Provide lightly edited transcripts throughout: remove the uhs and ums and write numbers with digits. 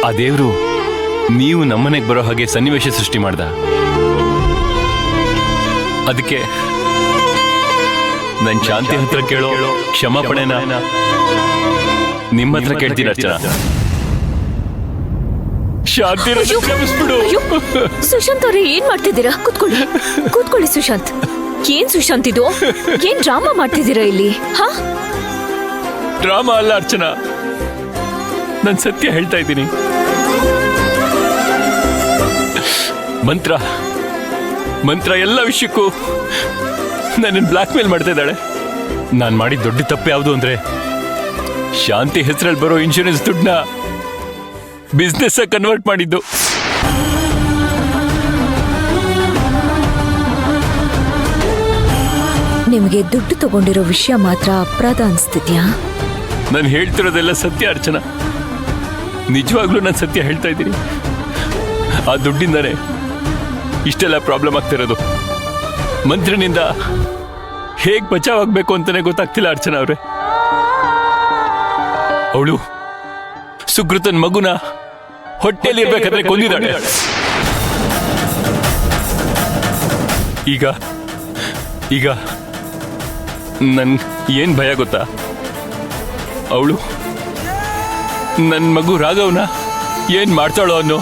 ಆ ದೇವ್ರು ನೀವು ನಮ್ಮನೆಗೆ ಬರೋ ಹಾಗೆ ಸನ್ನಿವೇಶ ಸೃಷ್ಟಿ ಮಾಡ್ದ. ಅದಕ್ಕೆ ನನ್ ಶಾಂತಿ ಹತ್ರ ಕೇಳೋ ಕ್ಷಮಾಪಣೆನ ನಿಮ್ಮ ಹತ್ರ ಕೇಳ್ತೀನಿ ಅರ್ಚನಾ. ಶಾಂತಿ ಕ್ಷಮಿಸ್ಬಿಡು. ಸುಶಾಂತ್ ಅವ್ರೆ, ಏನ್ ಮಾಡ್ತಿದ್ದೀರಾ? ಕೂತ್ಕೊಳ್ಳಿ ಕೂತ್ಕೊಳ್ಳಿ. ಸುಶಾಂತ್, ಏನ್ ಸುಶಾಂತ್ ಇದು? ಏನ್ ಡ್ರಾಮಾ ಮಾಡ್ತಿದ್ದೀರಾ ಇಲ್ಲಿ? ಹಾ, ಡ್ರಾಮಾ ಅಲ್ಲ ಅರ್ಚನಾ, ನಾನು ಸತ್ಯ ಹೇಳ್ತಾ ಇದ್ದೀನಿ. ಮಂತ್ರ ಎಲ್ಲ ವಿಷಯಕ್ಕೂ ನನ್ನನ್ನು ಬ್ಲಾಕ್ ಮೇಲ್ ಮಾಡ್ತಾ ಇದ್ದಾಳೆ. ನಾನು ಮಾಡಿದ ದೊಡ್ಡ ತಪ್ಪು ಯಾವುದು ಅಂದ್ರೆ ಶಾಂತಿ ಹೆಸರಲ್ಲಿ ಬರೋ ಇನ್ಶೂರೆನ್ಸ್ ದುಡ್ಡನ್ನ ಬಿಸ್ನೆಸ್ ಕನ್ವರ್ಟ್ ಮಾಡಿದ್ದು. ನಿಮಗೆ ದುಡ್ಡು ತಗೊಂಡಿರೋ ವಿಷಯ ಮಾತ್ರ ಅಪರಾಧ ಅನ್ಸ್ತಿದ್ಯಾ? ನಾನು ಹೇಳ್ತಿರೋದೆಲ್ಲ ಸತ್ಯ ಅರ್ಚನಾ, ನಿಜವಾಗ್ಲೂ ನಾನು ಸತ್ಯ ಹೇಳ್ತಾ ಇದ್ದೀನಿ. ಆ ದುಡ್ಡಿಂದಾನೆ ಇಷ್ಟೆಲ್ಲ ಪ್ರಾಬ್ಲಮ್ ಆಗ್ತಿರೋದು. ಮಂತ್ರಿನಿಂದ ಹೇಗ್ ಬಚಾವ್ ಆಗ್ಬೇಕು ಅಂತಾನೆ ಗೊತ್ತಾಗ್ತಿಲ್ಲ ಅರ್ಚನಾ ಅವ್ರೆ. ಅವಳು ಸುಕೃತನ್ ಮಗುನ ಹೊಟ್ಟೆಯಲ್ಲಿ ಇರ್ಬೇಕಾದ್ರೆ ಕೊಂದಿದ್ದಾಳೆ. ಈಗ ನನ್ ಏನ್ ಭಯ ಗೊತ್ತಾ? ಅವಳು ನನ್ ಮಗು ರಾಘವ್ನ ಏನ್ ಮಾಡ್ತಾಳೋ ಅನ್ನೋ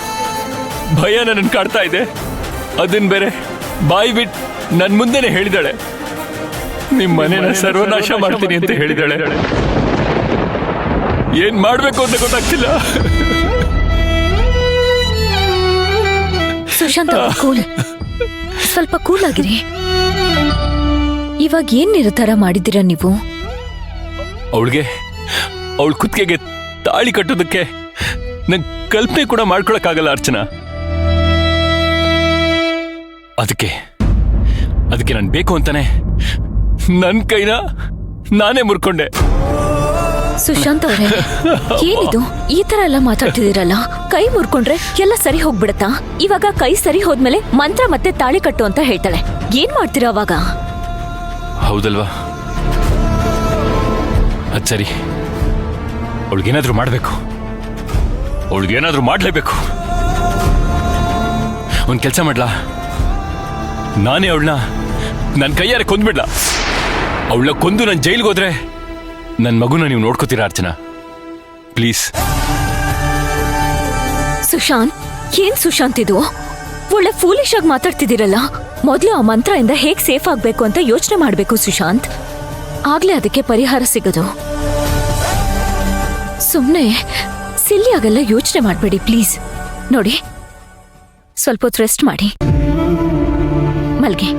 ಭಯ ನನ್ನ ಕಾಡ್ತಾ ಇದೆ. ಅದನ್ ಬೇರೆ ಬಾಯಿ ಬಿಟ್ಟು ನನ್ ಮುಂದೆನೆ ಹೇಳಿದಾಳೆ, ನಿಮ್ ಮನೆನ ಸರ್ವನಾಶ ಮಾಡ್ತೀನಿ ಅಂತ ಹೇಳಿದಾಳೆ. ಏನ್ ಮಾಡ್ಬೇಕು ಅಂತ ಗೊತ್ತಾಗ್ತಿಲ್ಲ. ಸುಶಾಂತ್, ಸ್ವಲ್ಪ ಕೂಲ್ ಆಗಿರಿ. ಇವಾಗ ಏನ್ ನಿರ್ಧಾರ ಮಾಡಿದ್ದೀರಾ ನೀವು? ಅವಳ ಕುತ್ತಿಗೆಗೆ ತಾಳಿ ಕಟ್ಟೋದಕ್ಕೆ ನಂಗೆ ಕಲ್ಪನೆ ಕೂಡ ಮಾಡ್ಕೊಳಕ್ಕಾಗಲ್ಲ ಅರ್ಚನಾ. ಅದಕ್ಕೆ ನಾನು ಬೇಕು ಅಂತಾನೆ ನನ್ನ ಕೈನ ನಾನೇ ಮುರ್ಕೊಂಡೆ. ಸುಶಾಂತ್ ಅವರೇ, ಏನಿದು ಈ ತರ ಎಲ್ಲ ಮಾತಾಡ್ತಿದ್ದೀರಲ್ಲ? ಕೈ ಮುರ್ಕೊಂಡ್ರೆ ಎಲ್ಲ ಸರಿ ಹೋಗ್ಬಿಡತ್ತಾ? ಇವಾಗ ಕೈ ಸರಿ ಹೋದ್ಮೇಲೆ ಮಂತ್ರ ಮತ್ತೆ ತಾಳಿ ಕಟ್ಟು ಅಂತ ಹೇಳ್ತಾಳೆ. ಏನ್ ಮಾಡ್ತೀರಾ ಅವಾಗ? ಹೌದಲ್ವಾ? ಅದ್ ಸರಿ, ಅವಳಿಗೇನಾದ್ರೂ ಮಾಡ್ಬೇಕು, ಅವಳಿಗೇನಾದ್ರೂ ಮಾಡ್ಲೇಬೇಕು. ಒಂದ್ ಕೆಲ್ಸ ಮಾಡ್ಲಾ, ನಾನೇ ಅವಳನ್ನ ನನ್ನ ಕೈಯಾರೆ ಕೊಂದ್ಬಿಡ್ಲಾ? ಅವಳನ್ನ ಕೊಂದು ನಾನು ಜೈಲ್ಗೆ ಹೋದ್ರೆ ನನ್ನ ಮಗುನ ನೀವು ನೋಡ್ಕೋತೀರಾ ಅರ್ಚನಾ? ಪ್ಲೀಸ್. ಸುಶಾಂತ್, ಏನ್ ಸುಶಾಂತ್ ಇದು? ಒಳ್ಳೆ ಫೂಲಿಶ್ ಆಗಿ ಮಾತಾಡ್ತಿದ್ದೀರಲ್ಲ. ಮೊದಲು ಆ ಮಂತ್ರದಿಂದ ಹೇಗ್ ಸೇಫ್ ಆಗ್ಬೇಕು ಅಂತ ಯೋಚನೆ ಮಾಡ್ಬೇಕು ಸುಶಾಂತ್. ಆಗ್ಲೇ ಅದಕ್ಕೆ ಪರಿಹಾರ ಸಿಗೋದು. ಸುಮ್ನೆ ಸಿಲ್ಲಿಯಾಗೆಲ್ಲ ಯೋಚನೆ ಮಾಡ್ಬೇಡಿ ಪ್ಲೀಸ್. ನೋಡಿ, ಸ್ವಲ್ಪ ಹೊತ್ತು ರೆಸ್ಟ್ ಮಾಡಿ, ಮಲ್ಗೆ.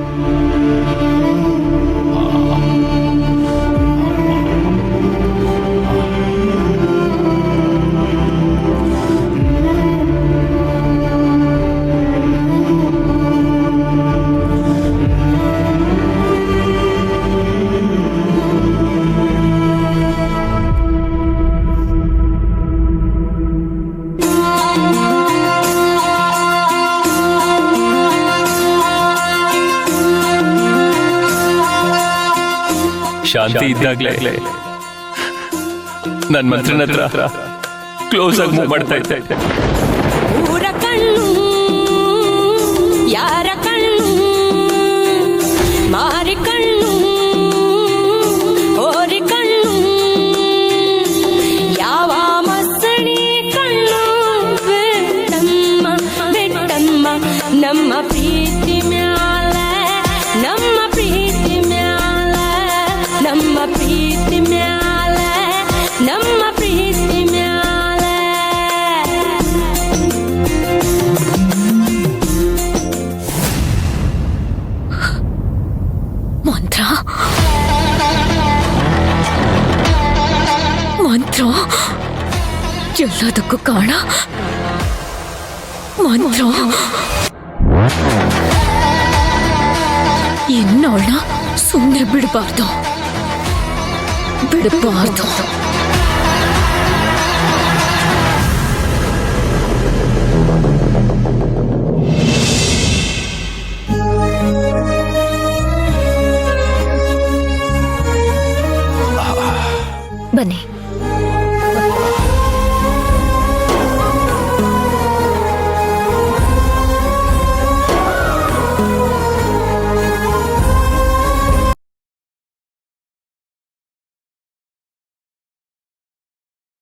ಶಾಂತಿ ಇದ್ದಾಗ್ಲೇ ನನ್ನ ಮಂತ್ರನ ಹತ್ರ ಕ್ಲೋಸ್ ಆಗಿ ಮೂವ್ ಮಾಡ್ತಾ ಇದ್ದೆ. ಊರ ಕಣ್ಣು ಯಾರ ಕಣ್ಣು, ಮಾರಿ ಕಣ್ಣು ಓರಿ ಕಣ್ಣು, ಯಾವ ಮಸಣಿ ಕಣ್ಣು, ಬೆಟ್ಟಮ್ಮ ಬೆಟ್ಟಮ್ಮ ನಮ್ಮ ಪ್ರೀತಿ ಮ್ಯಾಲ, ನಮ್ಮ ಪ್ರೀತಿ ಮ್ಯಾಲ, ನಮ್ಮ ಪ್ರೀತಿ ಮ್ಯಾಲ, ನಮ್ಮ ಪ್ರೀತಿ ಮ್ಯಾಲ. ಮಂತ್ರ ಎಲ್ಲದಕ್ಕೂ ಕಾರಣ ಮಂತ್ರ. ಇನ್ನವಳನ್ನ ಸುಮ್ಮನೆ ಬಿಡಬಾರ್ದು.